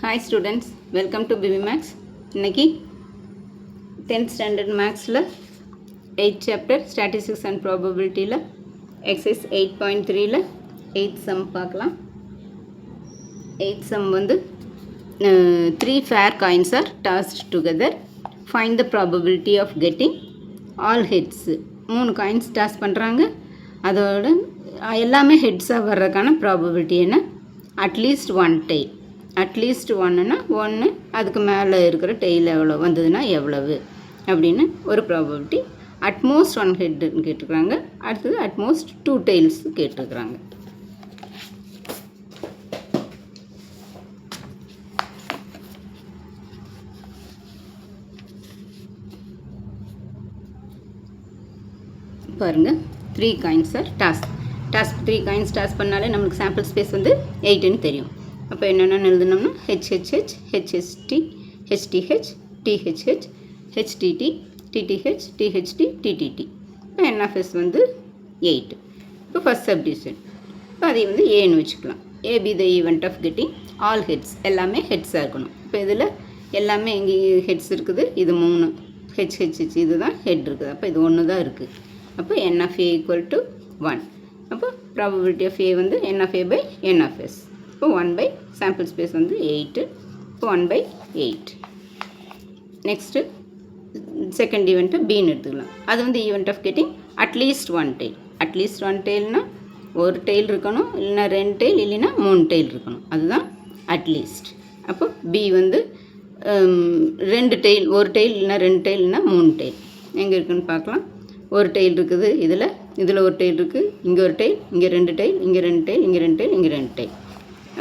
Hi students, welcome to BB Max. இன்னைக்கு 10th standard Maxல 8th chapter Statistics and Probabilityல exercise 8.3ல 8th sum பார்க்கலாம். 8th sum வந்து 3 fair coins are tossed together. Find the probability of getting all heads. 3 coins toss பண்ணுறாங்க. அதோட எல்லாமே ஹெட்ஸாக வர்றதுக்கான probability என்ன? At least one tail, at least ஒன்றுனா ஒன்று, அதுக்கு மேலே இருக்கிற டெய்ல் எவ்வளோ வந்ததுன்னா எவ்வளவு அப்படின்னு ஒரு ப்ராபபிலிட்டி. அட்மோஸ்ட் ஒன் ஹெட்டுன்னு கேட்டிருக்கிறாங்க. அடுத்தது அட்மோஸ்ட் 2 டெய்ல்ஸ் கேட்டிருக்கிறாங்க. பாருங்கள், 3 coins are tossed. 3 coins toss பண்ணாலே நம்மளுக்கு சாம்பிள் ஸ்பேஸ் வந்து 8ன்னு தெரியும். அப்போ என்னென்னு எழுதுனோம்னா HHH, HST, HTH, THH, HTT, TTH, THT, TTT. இப்போ NFS வந்து 8. இப்போ ஃபஸ்ட் சப்டிவிஷன். இப்போ அதை வந்து ஏன்னு வச்சுக்கலாம். A be the event of getting all heads. எல்லாமே ஹெட்ஸாக இருக்கணும். இப்போ இதில் எல்லாமே எங்கே ஹெட்ஸ் இருக்குது? இது 3 HHH, இதுதான் ஹெட் இருக்குது. அப்போ இது ஒன்று தான் இருக்குது. அப்போ N of A equal to 1. அப்போ ப்ராபபிலிட்டி ஆஃப் A வந்து N of A by N of S. இப்போ 1 by சாம்பிள் ஸ்பேஸ் வந்து 8. இப்போ 1 by 8. நெக்ஸ்ட்டு செகண்ட் ஈவெண்ட்டு பின்னு எடுத்துக்கலாம். அது வந்து event of getting at least one tail. At least one டெய்ல்னால் ஒரு டெய்ல் இருக்கணும், இல்லைனா 2 டெய்ல், இல்லைனா 3 டெய்ல் இருக்கணும். அதுதான் அட்லீஸ்ட். அப்போ பி வந்து 2 டெய்ல், ஒரு டெய்ல் இல்லைனா 2 டெய்ல், இல்லைனா 3 டெய்ல். எங்கே இருக்குதுன்னு பார்க்கலாம். ஒரு டெய்ல் இருக்குது, இதில் ஒரு டெய்ல் இருக்குது, இங்கே ஒரு டெய்ல், இங்கே 2 டெய்ல், இங்கே 2 டெய்ல், இங்கே 2 டெய்ல், இங்கே 2 டெய்ல்.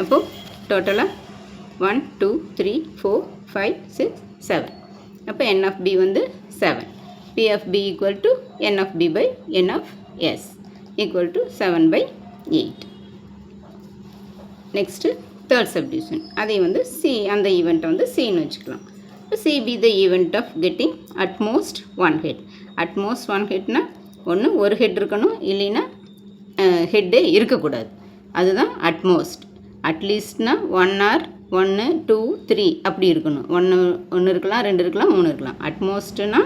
அப்போது டோட்டலாக 1 2 3 4 5 6 7. அப்போ N of B வந்து 7. P of B equal to N of B by N of S equal to 7 by 8. Next third subdivision. அதை வந்து C, அந்த ஈவெண்ட்டை வந்து Cன்னு வச்சுக்கலாம். இப்போ C be the event of getting at most one head. At most one ஹெட்னா ஒன்று ஒரு ஹெட் இருக்கணும், இல்லைன்னா ஹெட்டே இருக்கக்கூடாது. அதுதான் அட்மோஸ்ட். அட்லீஸ்ட்னா 1 ஆர் 1 2 3 அப்படி இருக்கணும். ஒன்று இருக்கலாம், 2 இருக்கலாம், 3 இருக்கலாம். அட்மோஸ்ட்னா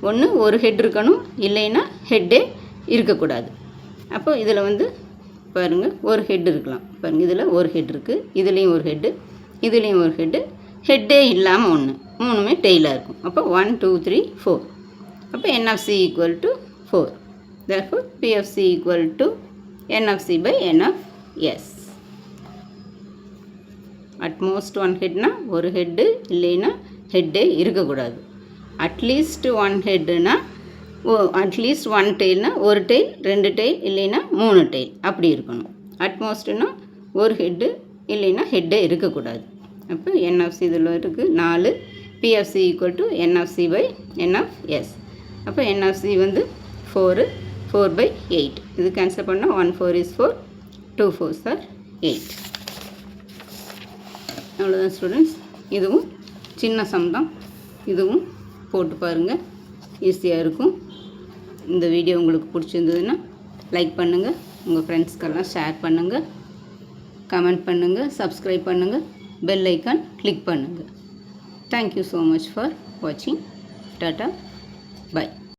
ஒன்று ஒரு ஹெட் இருக்கணும், இல்லைன்னா ஹெட்டே இருக்கக்கூடாது. அப்போ இதில் வந்து பாருங்கள், ஒரு ஹெட் இருக்கலாம். பாருங்கள், இதில் ஒரு ஹெட் இருக்குது, இதுலேயும் ஒரு ஹெட்டு, இதுலேயும் ஒரு ஹெட்டு, ஹெட்டே இல்லாமல் ஒன்று, மூணுமே டெய்லாக இருக்கும். அப்போ 1 2 3 4. அப்போ N of C equal to 4. Therefore P of C equal to N of C by N of S. At most one ஹெட்னா ஒரு ஹெட்டு, இல்லைன்னா ஹெட்டே இருக்கக்கூடாது. அட்லீஸ்ட் ஒன் ஹெட்டுனா அட்லீஸ்ட் ஒன் டெய்ல்னா ஒரு டெய்ல், 2 டெய்ல், இல்லைன்னா 3 டெய்ல் அப்படி இருக்கணும். அட்மோஸ்ட்னா ஒரு ஹெட்டு, இல்லைன்னா ஹெட்டே இருக்கக்கூடாது. அப்போ N of C இதில் இருக்குது 4. P of C equal to N of C by N of S. அப்போ N of C வந்து 4 by 8. இது கேன்சல் பண்ணால் 1 4 is 4, 2 4s are 8. அவ்வளோதான் ஸ்டூடெண்ட்ஸ். இதுவும் சின்ன சம் தான். இதுவும் போட்டு பாருங்கள், ஈஸியாக இருக்கும். இந்த வீடியோ உங்களுக்கு பிடிச்சிருந்ததுன்னா லைக் பண்ணுங்கள், உங்கள் ஃப்ரெண்ட்ஸ்க்கெல்லாம் ஷேர் பண்ணுங்கள், கமெண்ட் பண்ணுங்கள், சப்ஸ்கிரைப் பண்ணுங்கள், பெல் ஐக்கான் கிளிக் பண்ணுங்கள். தேங்க்யூ ஸோ மச் ஃபார் வாட்சிங். Tata, by.